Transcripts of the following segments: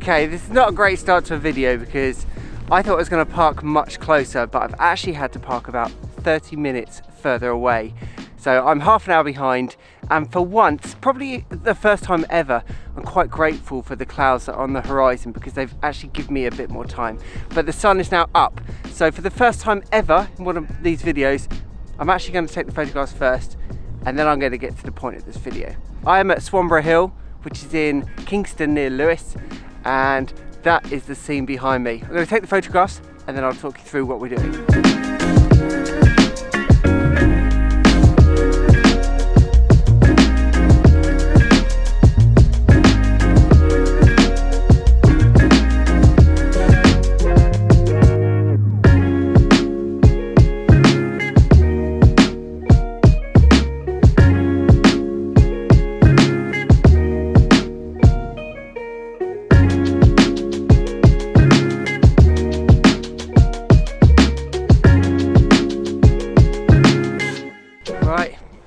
Okay, this is not a great start to a video because I thought I was going to park much closer, but I've actually had to park about 30 minutes further away. So I'm half an hour behind, and for once, probably the first time ever, I'm quite grateful for the clouds that are on the horizon because they've actually given me a bit more time. But the sun is now up, so for the first time ever in one of these videos, I'm actually going to take the photographs first, and then I'm going to get to the point of this video. I am at Swanborough Hill, which is in Kingston near Lewes, and that is the scene behind me. I'm going to take the photographs and then I'll talk you through what we're doing.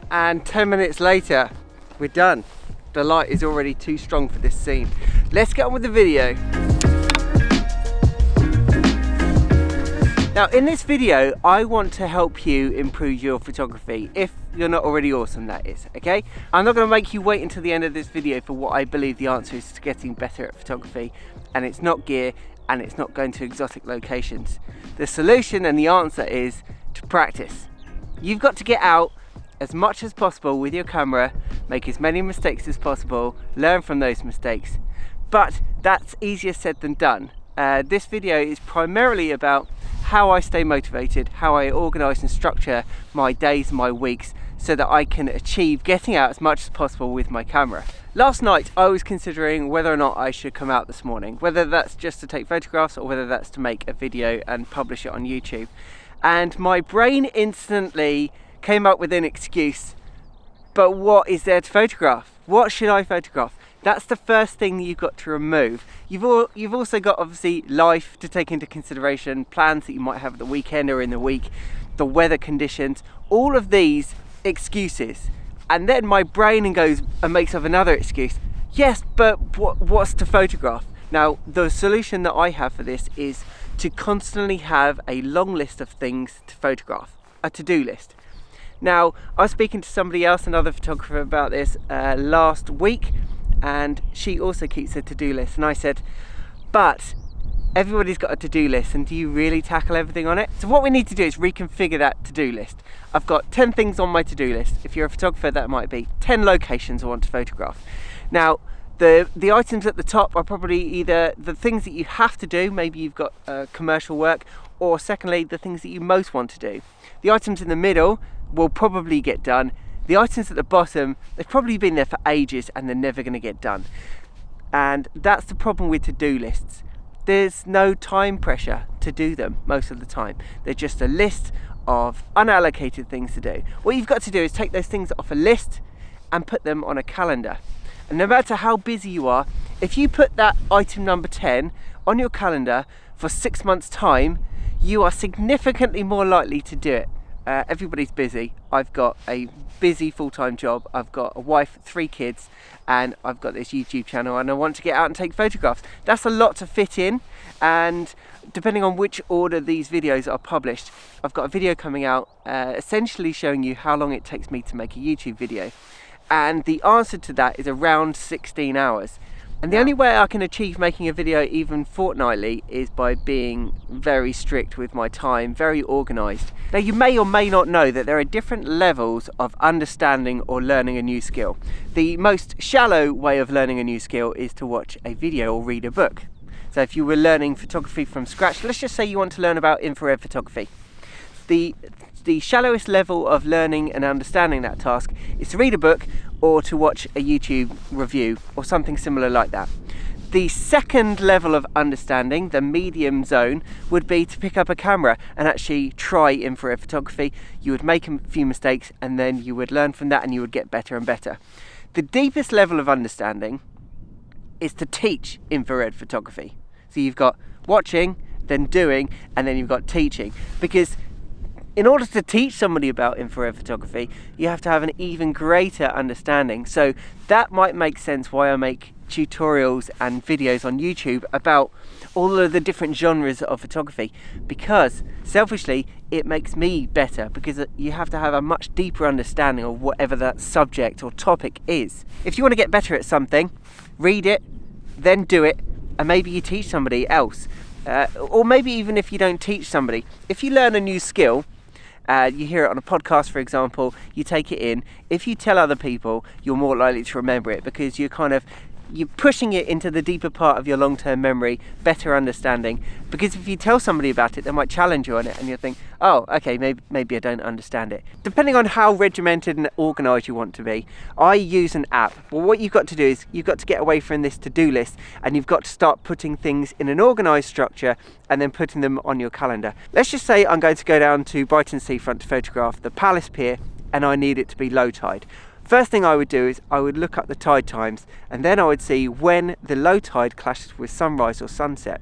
And 10 minutes later, we're done. The light is already too strong for this scene. Let's get on with the video. Now in this video, I want to help you improve your photography, if you're not already awesome, that is, okay? I'm not gonna make you wait until the end of this video for what I believe the answer is to getting better at photography, and it's not gear, and it's not going to exotic locations. The solution and the answer is to practice. You've got to get out as much as possible with your camera, make as many mistakes as possible, learn from those mistakes. But that's easier said than done. This video is primarily about how I stay motivated, how I organise and structure my days, my weeks, so that I can achieve getting out as much as possible with my camera. Last night I was considering whether or not I should come out this morning, whether that's just to take photographs or whether that's to make a video and publish it on YouTube. And my brain instantly came up with an excuse. But what is there to photograph? What should I photograph? That's the first thing you've got to remove. You've also got obviously life to take into consideration, plans that you might have at the weekend or in the week, the weather conditions, all of these excuses. And then my brain goes and makes up another excuse. Yes, but what's to photograph? Now, the solution that I have for this is to constantly have a long list of things to photograph, a to-do list. Now, I was speaking to somebody else, another photographer, about this last week, and she also keeps a to-do list. And I said, but everybody's got a to-do list, and do you really tackle everything on it? So what we need to do is reconfigure that to-do list. I've got 10 things on my to-do list. If you're a photographer, that might be 10 locations I want to photograph. Now, the items at the top are probably either the things that you have to do, maybe you've got commercial work, or secondly, the things that you most want to do. The items in the middle will probably get done. The items at the bottom, they've probably been there for ages and they're never going to get done. And that's the problem with to-do lists. There's no time pressure to do them most of the time. They're just a list of unallocated things to do. What you've got to do is take those things off a list and put them on a calendar. And no matter how busy you are, if you put that item number 10 on your calendar for 6 months' time, you are significantly more likely to do it. Everybody's busy. I've got a busy full-time job. I've got a wife, 3 kids, and I've got this YouTube channel, and I want to get out and take photographs. That's a lot to fit in, and depending on which order these videos are published, I've got a video coming out essentially showing you how long it takes me to make a YouTube video. And the answer to that is around 16 hours. And the only way I can achieve making a video even fortnightly is by being very strict with my time, very organised. Now, you may or may not know that there are different levels of understanding or learning a new skill. The most shallow way of learning a new skill is to watch a video or read a book. So if you were learning photography from scratch, let's just say you want to learn about infrared photography. The shallowest level of learning and understanding that task is to read a book or to watch a YouTube review or something similar like that. The second level of understanding, the medium zone, would be to pick up a camera and actually try infrared photography. You would make a few mistakes and then you would learn from that and you would get better and better. The deepest level of understanding is to teach infrared photography. So you've got watching, then doing, and then you've got teaching. Because in order to teach somebody about infrared photography, you have to have an even greater understanding. So that might make sense why I make tutorials and videos on YouTube about all of the different genres of photography, because selfishly it makes me better, because you have to have a much deeper understanding of whatever that subject or topic is. If you want to get better at something, read it, then do it, and maybe you teach somebody else. Or maybe even if you don't teach somebody, if you learn a new skill, you hear it on a podcast, for example, you take it in. If you tell other people, you're more likely to remember it, because you're pushing it into the deeper part of your long-term memory, better understanding. Because if you tell somebody about it, they might challenge you on it, and you'll think, oh, okay, maybe I don't understand it. Depending on how regimented and organised you want to be, I use an app. Well, what you've got to do is you've got to get away from this to-do list, and you've got to start putting things in an organised structure and then putting them on your calendar. Let's just say I'm going to go down to Brighton seafront to photograph the Palace Pier, and I need it to be low tide. First thing I would do is I would look up the tide times, and then I would see when the low tide clashes with sunrise or sunset.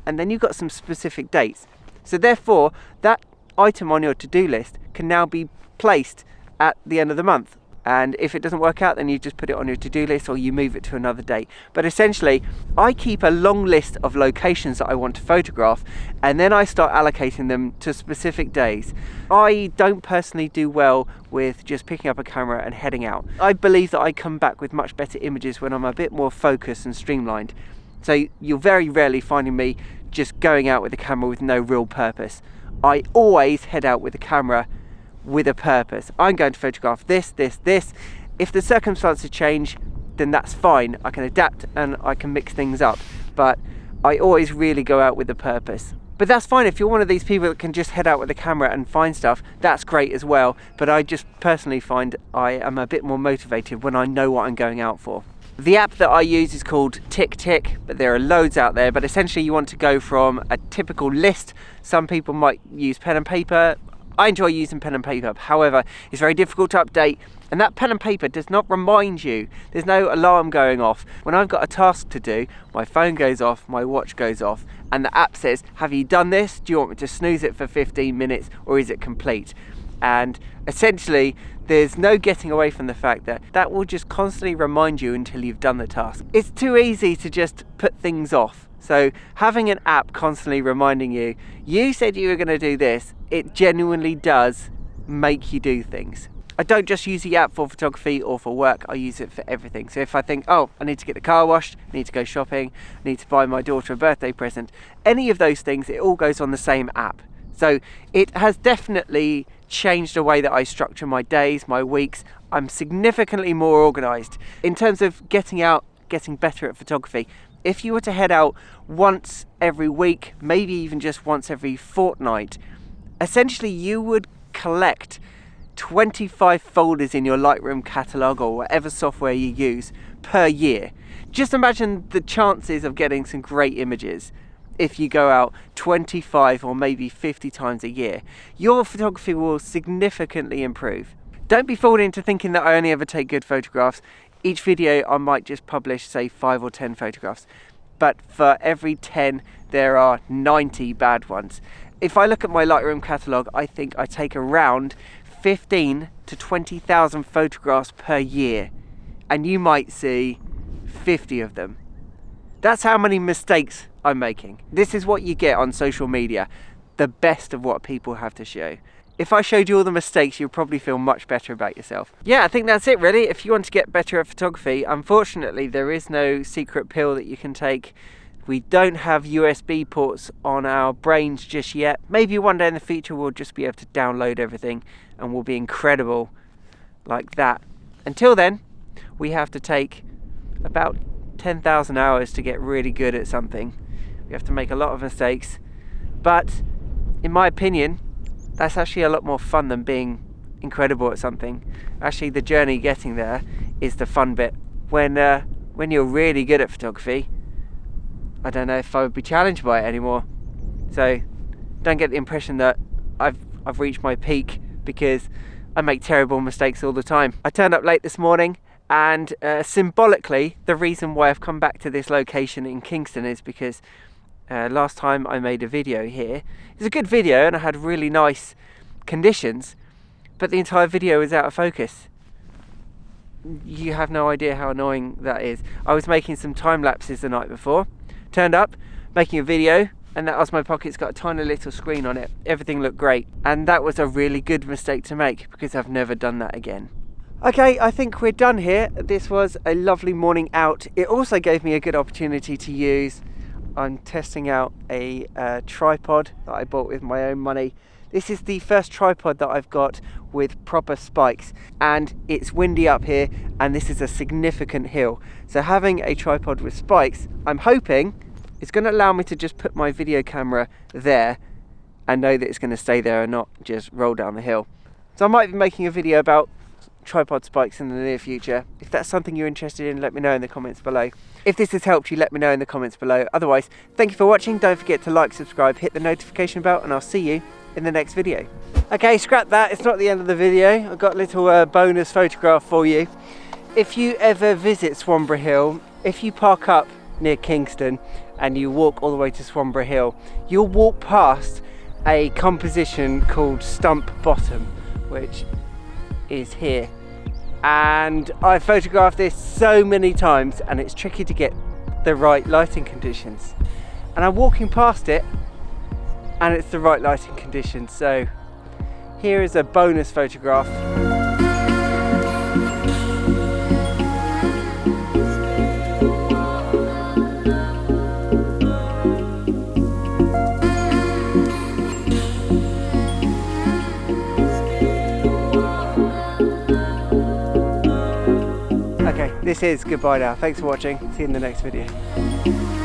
And then you've got some specific dates. So therefore, that item on your to-do list can now be placed at the end of the month. And if it doesn't work out, then you just put it on your to-do list, or you move it to another date. But essentially, I keep a long list of locations that I want to photograph, and then I start allocating them to specific days. I don't personally do well with just picking up a camera and heading out. I believe that I come back with much better images when I'm a bit more focused and streamlined. So you're very rarely finding me just going out with the camera with no real purpose. I always head out with the camera with a purpose. I'm going to photograph this. If the circumstances change, then that's fine. I can adapt and I can mix things up, but I always really go out with a purpose. But that's fine. If you're one of these people that can just head out with a camera and find stuff, that's great as well. But I just personally find I am a bit more motivated when I know what I'm going out for. The app that I use is called TickTick, but there are loads out there. But essentially you want to go from a typical list. Some people might use pen and paper. I enjoy using pen and paper. However, it's very difficult to update, and that pen and paper does not remind you. There's no alarm going off. When I've got a task to do, my phone goes off, my watch goes off, and the app says, have you done this? Do you want me to snooze it for 15 minutes, or is it complete? And essentially, there's no getting away from the fact that that will just constantly remind you until you've done the task. It's too easy to just put things off. So having an app constantly reminding you, you said you were going to do this, it genuinely does make you do things. I don't just use the app for photography or for work, I use it for everything. So if I think, oh, I need to get the car washed, I need to go shopping, I need to buy my daughter a birthday present, any of those things, it all goes on the same app. So it has definitely changed the way that I structure my days, my weeks. I'm significantly more organised. In terms of getting out, getting better at photography, if you were to head out once every week, maybe even just once every fortnight, essentially you would collect 25 folders in your Lightroom catalogue or whatever software you use per year. Just imagine the chances of getting some great images if you go out 25 or maybe 50 times a year. Your photography will significantly improve. Don't be fooled into thinking that I only ever take good photographs. Each video I might just publish, say, 5 or 10 photographs, but for every 10 there are 90 bad ones. If I look at my Lightroom catalogue, I think I take around 15 to 20,000 photographs per year, and you might see 50 of them. That's how many mistakes I'm making. This is what you get on social media, the best of what people have to show. If I showed you all the mistakes, you'd probably feel much better about yourself. Yeah, I think that's it really. If you want to get better at photography, unfortunately there is no secret pill that you can take. We don't have USB ports on our brains just yet. Maybe one day in the future we'll just be able to download everything and we'll be incredible like that. Until then, we have to take about 10,000 hours to get really good at something. We have to make a lot of mistakes, but in my opinion, that's actually a lot more fun than being incredible at something. Actually, the journey getting there is the fun bit. When you're really good at photography, I don't know if I would be challenged by it anymore. So don't get the impression that I've reached my peak, because I make terrible mistakes all the time. I turned up late this morning, and symbolically the reason why I've come back to this location in Kingston is because last time I made a video here, it was a good video and I had really nice conditions, but the entire video was out of focus. you have no idea how annoying that is. I was making some time lapses the night before, turned up, making a video, and that Osmo Pocket's got a tiny little screen on it. Everything looked great, and that was a really good mistake to make because I've never done that again. Okay, I think we're done here. This was a lovely morning out. It also gave me a good opportunity to use. I'm testing out a tripod that I bought with my own money. This is the first tripod that I've got with proper spikes, and it's windy up here and this is a significant hill. So having a tripod with spikes, I'm hoping it's going to allow me to just put my video camera there and know that it's going to stay there and not just roll down the hill. So I might be making a video about tripod spikes in the near future. If that's something you're interested in, let me know in the comments below. If this has helped you, let me know in the comments below. Otherwise, thank you for watching. Don't forget to like, subscribe, hit the notification bell, and I'll see you in the next video. Okay, scrap that, it's not the end of the video. I've got a little bonus photograph for you. If you ever visit Swanborough Hill, if you park up near Kingston and you walk all the way to Swanborough Hill, you'll walk past a composition called Stump Bottom, which is here. And I've photographed this so many times and it's tricky to get the right lighting conditions. And I'm walking past it and it's the right lighting conditions. So here is a bonus photograph. Okay, this is goodbye now. Thanks for watching. See you in the next video.